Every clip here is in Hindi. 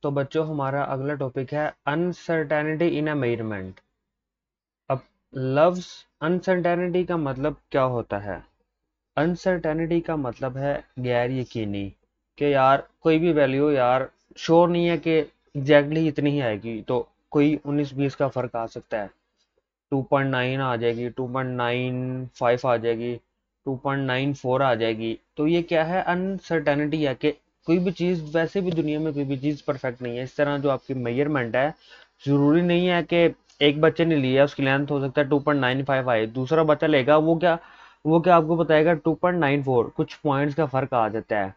तो बच्चों हमारा अगला टॉपिक है अनसर्टेनिटी इन अ मेजरमेंट। अब लफ्ज अनसर्टेनिटी का मतलब क्या होता है? अनसर्टेनिटी का मतलब है गैर यकीनी, कि यार कोई भी वैल्यू यार श्योर नहीं है कि एग्जैक्टली इतनी ही आएगी, तो कोई 19-20 का फर्क आ सकता है। 2.9 आ जाएगी, 2.95 आ जाएगी, 2.94 आ जाएगी। तो ये क्या है? अनसर्टेनिटी है कि कोई भी चीज़, वैसे भी दुनिया में कोई भी चीज़ परफेक्ट नहीं है। इस तरह जो आपकी मेजरमेंट है, ज़रूरी नहीं है कि एक बच्चे ने लिया उसकी लेंथ हो सकता है 2.95 आए, दूसरा बच्चा लेगा वो क्या आपको बताएगा 2.94, कुछ पॉइंट्स का फर्क आ जाता है।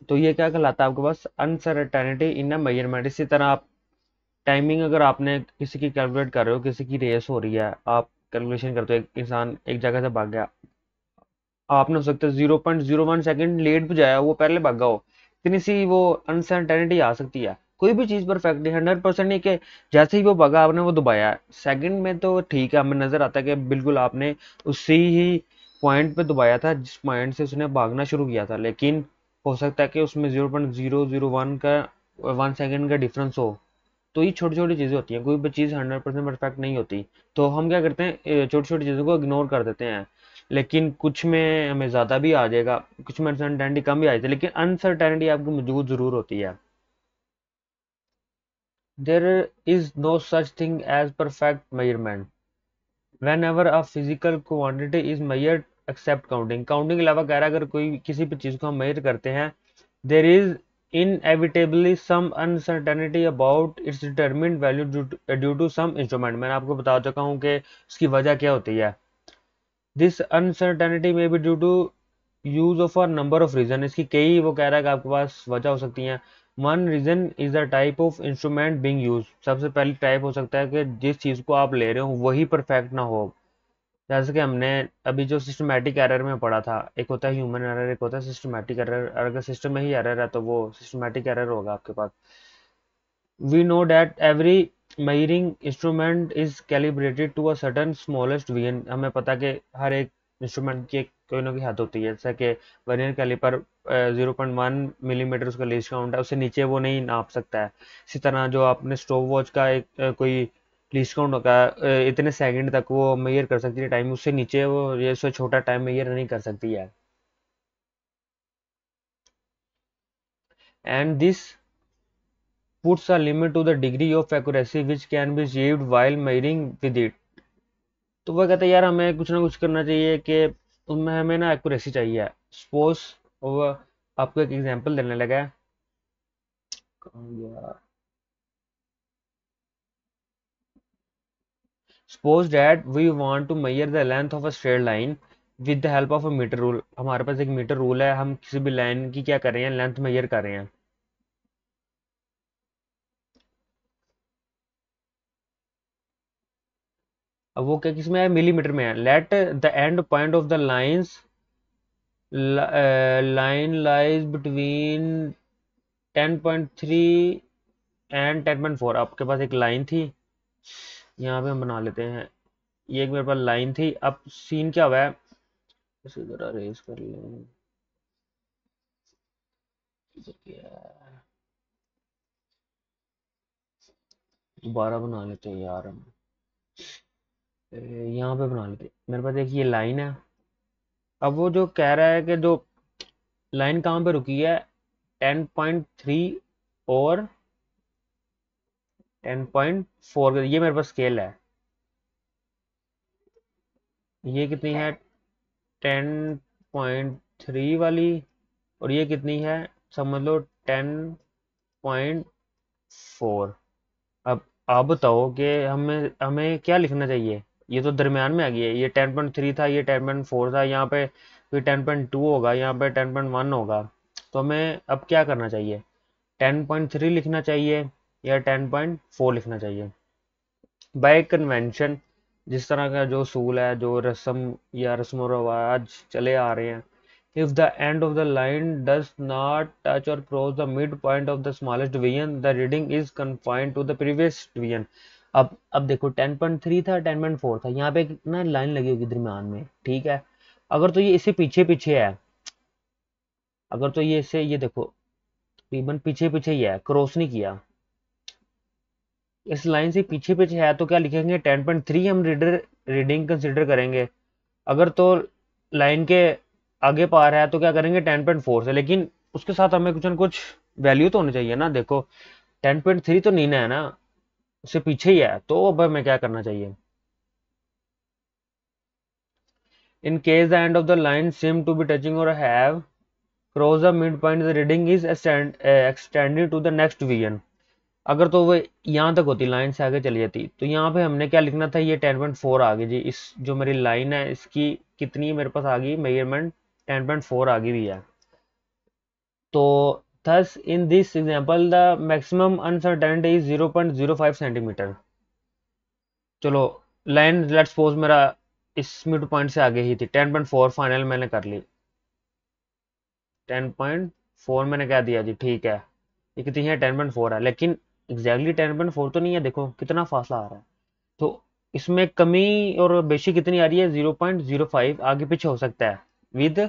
तो ये क्या कहलाता है आपके पास? अनसर्टेनिटी इन अ मेजरमेंट। इसी तरह आप टाइमिंग, अगर आपने किसी की कैलकुलेट कर रहे हो, किसी की रेस हो रही है, आप कैलकुलेशन करते हो, एक इंसान एक जगह से भाग गया, आपने हो सकता है 0.01 सेकंड लेट भी जाया, वो पहले भागा हो, इतनी सी वो अनसर्टेनिटी आ सकती है। कोई भी चीज़ परफेक्ट नहीं, 100% नहीं कि जैसे ही वो भागा आपने वो दबाया सेकंड में, तो ठीक है, हमें नजर आता है कि बिल्कुल आपने उसी ही पॉइंट पे दबाया था जिस पॉइंट से उसने भागना शुरू किया था, लेकिन हो सकता है कि उसमें 0.001 का 1 सेकंड का डिफरेंस हो। तो ये छोटी छोटी चीज़ें होती हैं, कोई भी चीज़ 100% परफेक्ट नहीं होती। तो हम क्या करते हैं, छोटी छोटी चीज़ों को इग्नोर कर देते हैं, लेकिन कुछ में हमें ज़्यादा भी आ जाएगा, कुछ में अनसर्टेनिटी कम भी आ जाती है, लेकिन अनसर्टेनिटी आपको मौजूद ज़रूर होती है। There is no such thing as perfect measurement whenever a physical quantity is measured except counting. Counting के अलावा कह रहा है अगर कोई किसी भी चीज़ को हम मेजर करते हैं, there is inevitably some uncertainty about its determined value due to some instrument। मैंने आपको बता चुका हूँ कि इसकी वजह क्या होती है। This uncertainty may be due to use of a number of reason. इसकी कई, वो कह रहा है कि आपके पास वजह हो सकती हैं। One reason is the type of instrument being use. सबसे पहली टाइप हो सकता है कि जिस चीज़ को आप ले रहे हो वही परफेक्ट ना हो। जैसे कि हमने अभी जो सिस्टमैटिक एरर में पढ़ा था, एक होता है ह्यूमन एरर, एक होता है सिस्टमैटिक एरर। अगर सिस्टम में ही एरर है तो वो सिस्टमैटिक एरर होगा आपके पास। We know that every measuring instrument is calibrated to a certain smallest VN। हमें पता कि हर एक इंस्ट्रूमेंट की कोई ना कोई हद होती है, जैसा कि वर्नियर कैलिपर 0.1 मिलीमीटर उसका लीस्ट काउंट है, उससे नीचे वो नहीं नाप सकता है। इसी तरह जो आपने स्टॉप वॉच का एक कोई लीस्ट काउंट होता है, इतने सेकंड तक वो मेजर कर सकती है टाइम, उससे नीचे वो, ये उससे छोटा टाइम मेजर नहीं कर सकती है। And this puts a limit to the degree of accuracy which can be achieved while measuring with it। तो वह कहता है यार हमें कुछ ना कुछ करना चाहिए कि उनमें हमें ना एक्यूरेसी चाहिए। सपोज वो आपको एक एग्जांपल देने लगा है। कहाँ गया? Suppose that we want to measure the length of a straight line with the help of a metre rule. हमारे पास एक मीटर रूल है, हम किसी भी लाइन की क्या कर रहे हैं, लेंथ मेजर कर रहे हैं। अब वो क्या किसमें है? मिलीमीटर में है। Let the end point of the lines line lies between 10.3 and 10.4। आपके पास एक लाइन थी, यहाँ पे हम बना लेते हैं। ये एक मेरे पास लाइन थी। अब सीन क्या हुआ है, इसे जरा रेस कर लें। दोबारा बना लेते हैं यार हम, यहाँ पे बना लेते हैं। मेरे पास एक ये लाइन है। अब वो जो कह रहा है कि जो लाइन कहाँ पे रुकी है, 10.3 और 10.4, ये मेरे पास स्केल है। ये कितनी है? 10.3 वाली। और ये कितनी है? समझ लो 10.4। अब आप बताओ कि हमें हमें क्या लिखना चाहिए। ये तो दरमियान में आ गई है, ये 10.3 था, ये 10.4 था, यहाँ पे फिर 10.2 होगा, यहाँ पे 10.1 होगा। तो हमें अब क्या करना चाहिए? 10.3 लिखना चाहिए या 10.4 लिखना चाहिए? बाय कन्वेंशन, जिस तरह का जो सूल है, जो रस्म या रस्म और रवाज चले आ रहे हैं, if the end of the line does not touch or cross the midpoint of the smallest division, the reading is confined to the previous division। अब देखो 10.3 था, 10.4 था, यहाँ पे ना लाइन लगी होगी दरमियान में, ठीक है। अगर तो ये इससे पीछे पीछे है, अगर तो ये इससे, ये देखो तकरीबन पीछे पीछे ही है, क्रॉस नहीं किया। इस लाइन से पीछे पीछे है तो क्या लिखेंगे 10.3 हम रीडिंग कंसिडर करेंगे। अगर तो लाइन के आगे पार है तो क्या करेंगे 10.4 से, लेकिन उसके साथ हमें कुछ ना कुछ वैल्यू तो होनी चाहिए ना। देखो 10.3 तो नीना है ना, उससे पीछे ही है, तो अब हमें क्या करना चाहिए। In case the end of the line seem to be touching or have crossed the midpoint, the reading is extended to the next vision। अगर तो वो यहाँ तक होती, लाइन से आगे चली जाती, तो यहाँ पे हमने क्या लिखना था, ये 10.4 आ गई जी। इस जो मेरी लाइन है इसकी कितनी मेरे पास आ गई मेजरमेंट, 10.4 आ गई भी है। तो thus in this example the maximum uncertainty is 0.05 centimetre. चलो लाइन लेट्स सपोज मेरा इस मिड पॉइंट से आगे ही थी, 10.4 फाइनल मैंने कर ली, 10.4 मैंने कह दिया जी, ठीक है। ये कितनी है 10.4 है, लेकिन एग्जैक्टली 10.4 तो नहीं है, देखो कितना फासला आ रहा है। तो इसमें कमी और बेशी कितनी आ रही है, 0.05 आगे पीछे हो सकता है। विद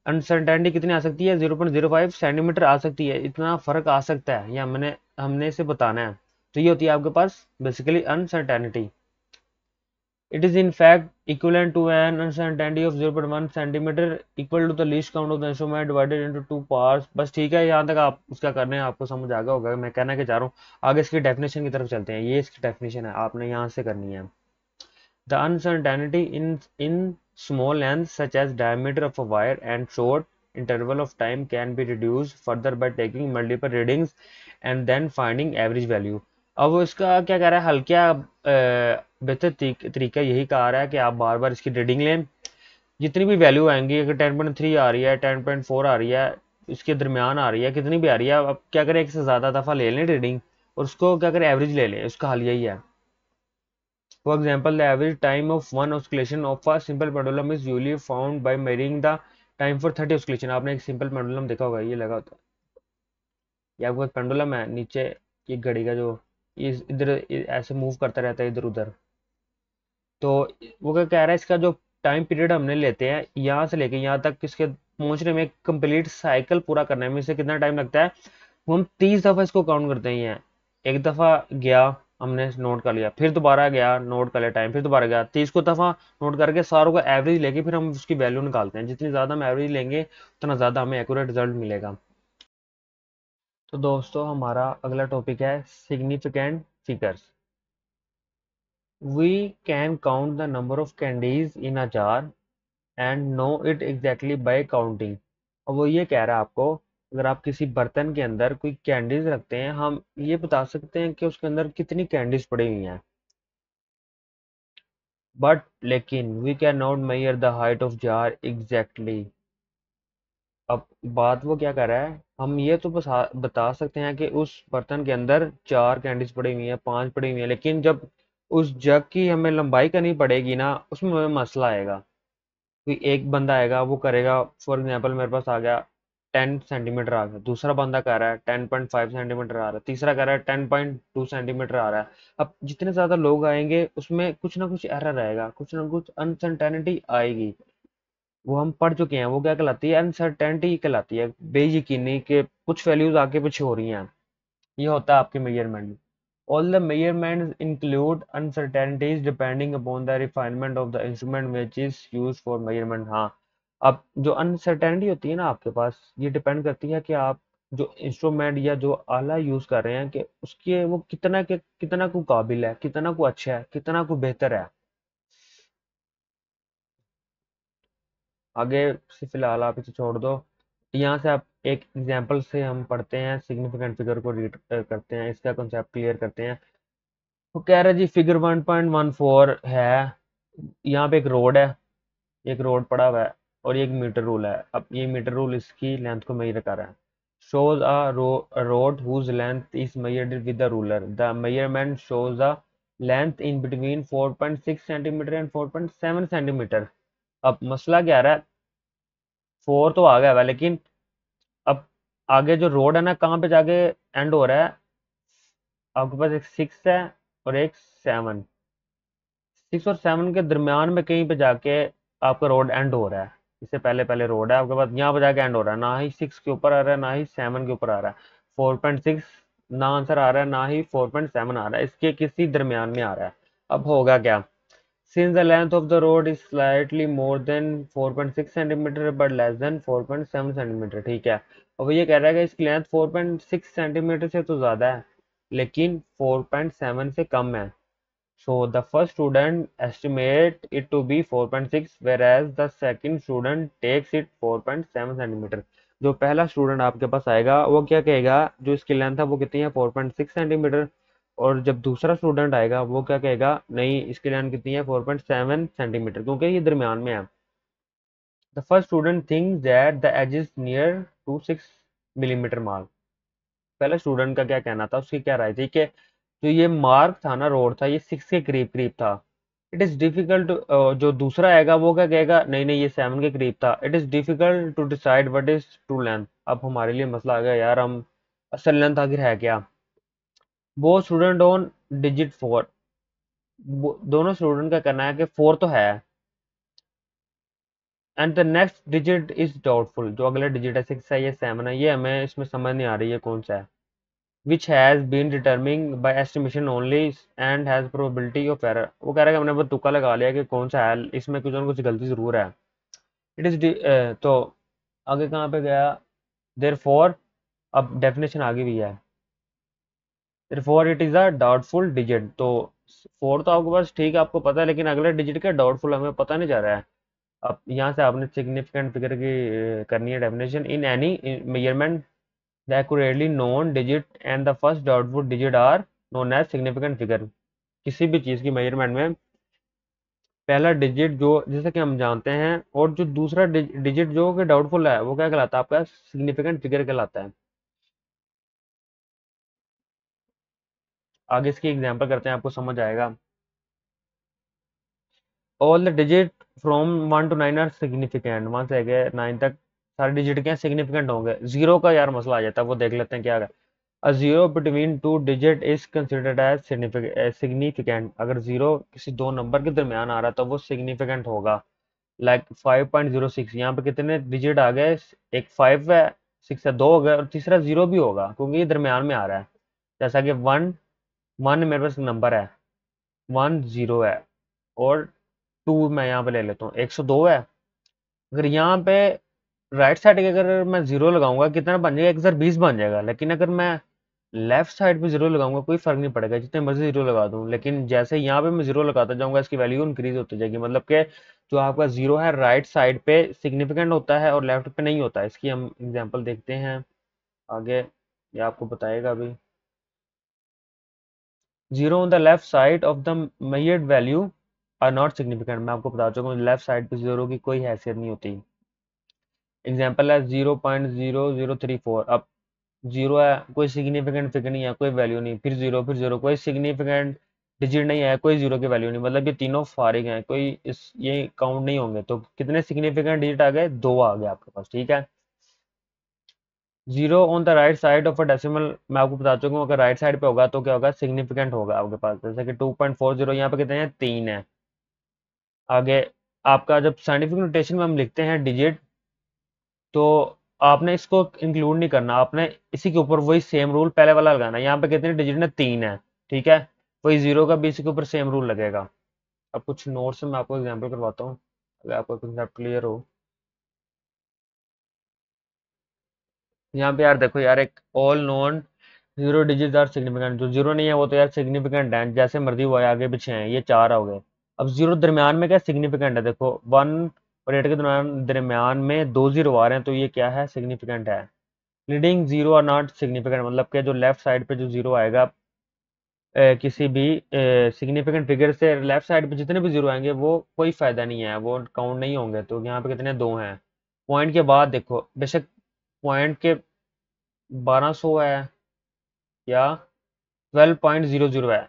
अनसर्टेनिटी कितनी आ सकती है, 0.05 सेंटीमीटर आ सकती है, इतना फर्क आ सकता है, ये हमने हमने इसे बताना है। तो ये होती है आपके पास basically uncertainty. It is in fact equivalent to an uncertainty of 0.1 centimeter equal to the least count of the instrument divided into two parts। बस ठीक है, यहाँ तक आप उसका करने आपको समझ आ गया होगा। मैं कहना क्या चाह रहा हूँ, आगे इसकी डेफिनेशन की तरफ चलते हैं। ये इसकी डेफिनेशन है, आपने यहाँ से करनी है। The uncertainty in small lengths such as diameter of a wire and short interval of time can be reduced further by taking multiple readings and then finding average value। अब इसका क्या कह रहा है, हल्का बेहतर तरीका यही कहा रहा है कि आप बार बार इसकी रीडिंग लें, जितनी भी वैल्यू आएंगी, अगर 10.3 आ रही है, 10.4 आ रही है, इसके दरमियान आ रही है, कितनी भी आ रही है, अब क्या करें एक से ज़्यादा दफ़ा ले लें रीडिंग और उसको क्या करें एवरेज ले लें। उसका हल यही है। For example, the average time of one oscillation of a simple pendulum is usually found by measuring the time for 30 oscillation। आपने एक सिंपल पेंडुलम देखा होगा, ये लगा होता है, ये आपको एक पेंडुलम है नीचे, ये घड़ी का जो इधर ऐसे मूव करता रहता है इधर उधर। तो वो क्या कह रहा है, इसका जो टाइम पीरियड हमने लेते हैं यहाँ से लेके यहाँ तक, इसके पहुंचने में कंप्लीट साइकिल पूरा करने में इसे कितना टाइम लगता है, वो हम 30 दफा इसको काउंट करते हैं। एक दफा गया, हमने नोट कर लिया, फिर दोबारा गया नोट कर लिया टाइम, फिर दोबारा गया, 30 को दफा नोट करके सारों को एवरेज लेके फिर हम उसकी वैल्यू निकालते हैं। जितनी ज्यादा हम एवरेज लेंगे उतना ज्यादा हमें एक्यूरेट रिजल्ट मिलेगा। तो दोस्तों हमारा अगला टॉपिक है significant figures. We can count the number of candies in a jar and know it exactly by counting। और वो ये कह रहा है आपको, अगर आप किसी बर्तन के अंदर कोई कैंडीज रखते हैं, हम ये बता सकते हैं कि उसके अंदर कितनी कैंडीज पड़ी हुई हैं, बट लेकिन we can not measure the height of jar exactly. अब बात वो क्या कर रहा है, हम ये तो बस बता सकते हैं कि उस बर्तन के अंदर 4 कैंडीज पड़ी हुई हैं, 5 पड़ी हुई हैं, लेकिन जब उस जग की हमें लंबाई करनी पड़ेगी ना, उसमें हमें मसला आएगा। कोई एक बंदा आएगा वो करेगा, फॉर एग्जांपल मेरे पास आ गया 10 सेंटीमीटर आ गया, दूसरा बंदा कह रहा है 10.5 सेंटीमीटर आ रहा है, तीसरा कह रहा है 10.2 सेंटीमीटर आ रहा है। अब जितने ज्यादा लोग आएंगे उसमें कुछ ना कुछ एरर आएगा, कुछ ना कुछ अनसर्टेनिटी आएगी। वो हम पढ़ चुके हैं, वो क्या कहलाती है, अनसर्टेनिटी कहलाती है, बेयकीनी के कुछ वैल्यूज आगे पीछे हो रही हैं। ये होता है आपके measurement. All the measurements include uncertainties depending upon the refinement of the instrument which is used for measurement। हाँ, अब जो अनसर्टेनिटी होती है ना आपके पास, ये डिपेंड करती है कि आप जो इंस्ट्रूमेंट या जो आला यूज कर रहे हैं कि उसके वो कितना के कितना को काबिल है, कितना को अच्छा है, कितना को बेहतर है। आगे से फिलहाल आप इसे छोड़ दो। यहाँ से आप एक एग्जांपल से हम पढ़ते हैं, सिग्निफिकेंट फिगर को रीड करते हैं, इसका कॉन्सेप्ट क्लियर करते हैं। वो कह रहा है जी फिगर 1.14 है, यहाँ पे एक रोड है, एक रोड पड़ा हुआ है और ये एक मीटर रूल है। अब ये मीटर रूल इसकी लेंथ को मेजर कर रहा है। shows a road whose length is measured with the ruler, the measurement shows a length in between 4.6 centimetre and 4.7 centimetre. अब मसला क्या आ रहा है, 4 तो आ गया हुआ है, लेकिन अब आगे जो रोड है ना कहाँ पे जाके एंड हो रहा है, आपके पास एक 6 है और एक 7, 6 और 7 के दरमियान में कहीं पे जाके आपका रोड एंड हो रहा है। इससे पहले पहले रोड है आपके पास, यहाँ पर जाके एंड हो रहा है, ना ही 6 के ऊपर आ रहा है ना ही 7 के ऊपर आ रहा है। 4.6 ना आंसर आ रहा है ना ही 4.7 आ रहा है, इसके किसी दरमियान में आ रहा है। अब होगा क्या, since the length of the road is slightly more than 4.6 centimetre but less than 4.7 centimetre, ठीक है। अब ये कह रहा है कि इसकी लेंथ 4.6 सेंटीमीटर से तो ज़्यादा है लेकिन 4.7 से कम है। So the first student estimate it to be 4.6 whereas the second student takes it 4.7 centimetre. जो पहला स्टूडेंट आपके पास आएगा वो क्या कहेगा, जो इसकी लेंथ है वो कितनी है 4.6 सेंटीमीटर, और जब दूसरा स्टूडेंट आएगा वो क्या कहेगा, नहीं इसकी लेंथ कितनी है 4.7 सेंटीमीटर, क्योंकि ये दरमियान में है। The first student thinks that the edge is near to 6 millimetre mark. पहला स्टूडेंट का क्या कहना था, उसकी क्या राय थी कि जो ये मार्क था ना, रोड था, ये 6 के करीब करीब था। इट इज़ डिफिकल्ट, जो दूसरा आएगा वो क्या कहेगा, नहीं नहीं ये 7 के करीब था। It is difficult to decide what is true length. अब हमारे लिए मसला आ गया यार, हम असल लेंथ आखिर है क्या। वो स्टूडेंट ऑन डिजिट 4, दोनों स्टूडेंट का कहना है कि 4 तो है, and the next digit is doubtful, जो अगला डिजिट है 6 है या 7 है, ये हमें इसमें समझ नहीं आ रही है कौन सा है। which has been determined by estimation only and has probability of error। वो कह रहा है कि हमने बस तुक्का लगा लिया कि कौन सा है, इसमें कुछ ना कुछ गलती जरूर है। इट इज तो आगे कहाँ पे गया, therefore, अब डेफिनेशन आगे भी है, therefore it is a doubtful digit। तो 4 तो आपके पास ठीक है, आपको पता है, लेकिन अगले डिजिट का डाउटफुल हमें पता नहीं जा रहा है। अब यहाँ से आपने सिग्निफिकेंट फिगर की करनी है definition. In any measurement the accurately known digit and the first doubtful digit are known as significant figure। किसी भी चीज़ की मेजरमेंट में पहला डिजिट जो जैसे कि हम जानते हैं और जो दूसरा डिजिट जो कि डाउटफुल है वो क्या कहलाता है, आपका सिग्निफिकेंट फिगर कहलाता है। आगे इसकी एग्जांपल करते हैं, आपको समझ आएगा। All the digit from 1 to 9 are significant, 1 से लेके 9 तक सारे डिजिट क्या सिग्निफिकेंट होंगे। जीरो का यार मसला आ जाता है, वो देख लेते हैं क्या है। A zero between two digit is considered as significant। अगर जीरो किसी दो नंबर के दरमियान आ रहा है तो वो सिग्निफिकेंट होगा। लाइक 5.06, यहाँ पे कितने डिजिट आ गए, एक 5 है, 6 है, 2 हो गए और तीसरा जीरो भी होगा क्योंकि ये दरमियान में आ रहा है। जैसा कि 1 मेरे पास नंबर है, 1 0 है, और 2 मैं यहाँ पे ले लेता हूँ, 102 है। अगर यहाँ पे राइट साइड के अगर मैं जीरो लगाऊंगा कितना बन जाएगा, 1020 बन जाएगा। लेकिन अगर मैं लेफ्ट साइड पे जीरो लगाऊंगा कोई फर्क नहीं पड़ेगा, जितने मर्जी जीरो लगा दूं, लेकिन जैसे यहाँ पे मैं जीरो लगाता जाऊंगा इसकी वैल्यू इंक्रीज होती जाएगी। मतलब कि जो आपका जीरो है राइट साइड पे सिग्निफिकेंट होता है और लेफ्ट पे नहीं होता है। इसकी हम एग्जांपल देखते हैं आगे, ये आपको बताएगा अभी। Zero on the left side of the measured value are not significant. मैं आपको बता चुका हूँ लेफ्ट साइड पे जीरो की कोई हैसियत नहीं होती। एग्जाम्पल है 0.0034। अब जीरो है, कोई सिग्निफिकेंट फिगर नहीं है, कोई वैल्यू नहीं, फिर जीरो कोई सिग्निफिकेंट डिजिट नहीं है, कोई जीरो की वैल्यू नहीं, मतलब ये तीनों फारिग हैं, कोई इस ये काउंट नहीं होंगे। तो कितने सिग्निफिकेंट डिजिट आ गए, 2 आ गए आपके पास, ठीक है। Zero on the right side of a decimal, मैं आपको बता चुका हूँ अगर राइट साइड पे होगा तो क्या होगा, सिग्निफिकेंट होगा आपके पास। जैसे कि 2.40 यहाँ पे कितने हैं, 3 है। आगे आपका जब साइंटिफिक नोटेशन में हम लिखते हैं डिजिट, तो आपने इसको इंक्लूड नहीं करना, आपने इसी के ऊपर वही सेम रूल पहले वाला लगाना। यहाँ पे कितने डिजिट ने, 3 है, ठीक है। वही जीरो का भी इसी के ऊपर सेम रूल लगेगा। अब कुछ नोट्स में मैं आपको एग्जांपल करवाता हूँ अगर आपको कंसेप्ट क्लियर हो। यहाँ पे यार देखो यार, एक all non zero digit are significant, जो जीरो नहीं है वो तो यार सिग्निफिकेंट है, जैसे मर्जी हुआ है, आगे पीछे हैं, ये 4 हो गए। अब जीरो दरमियान में क्या सिग्निफिकेंट है, देखो 1 और 8 के दरमियान दरमियान में 2 जीरो आ रहे हैं तो ये क्या है, सिग्निफिकेंट है। Leading zero are not significant, मतलब कि जो लेफ्ट साइड पे जो जीरो आएगा किसी भी सिग्निफिकेंट फिगर से लेफ्ट साइड पे जितने भी जीरो आएंगे वो कोई फायदा नहीं है, वो काउंट नहीं होंगे। तो यहाँ पे कितने, 2 हैं। पॉइंट के बाद देखो, बेशक पॉइंट के 1200 है या 12.00 है,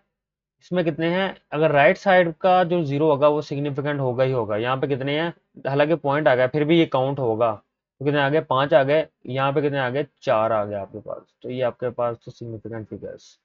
इसमें कितने हैं, अगर राइट साइड का जो जीरो होगा वो सिग्निफिकेंट होगा ही होगा। यहाँ पे कितने हैं, हालांकि पॉइंट आ गया फिर भी ये काउंट होगा। तो कितने आ गए, 5 आ गए। यहाँ पे कितने आ गए, 4 आ गए आपके पास। तो ये आपके पास तो सिग्निफिकेंट फिगर्स।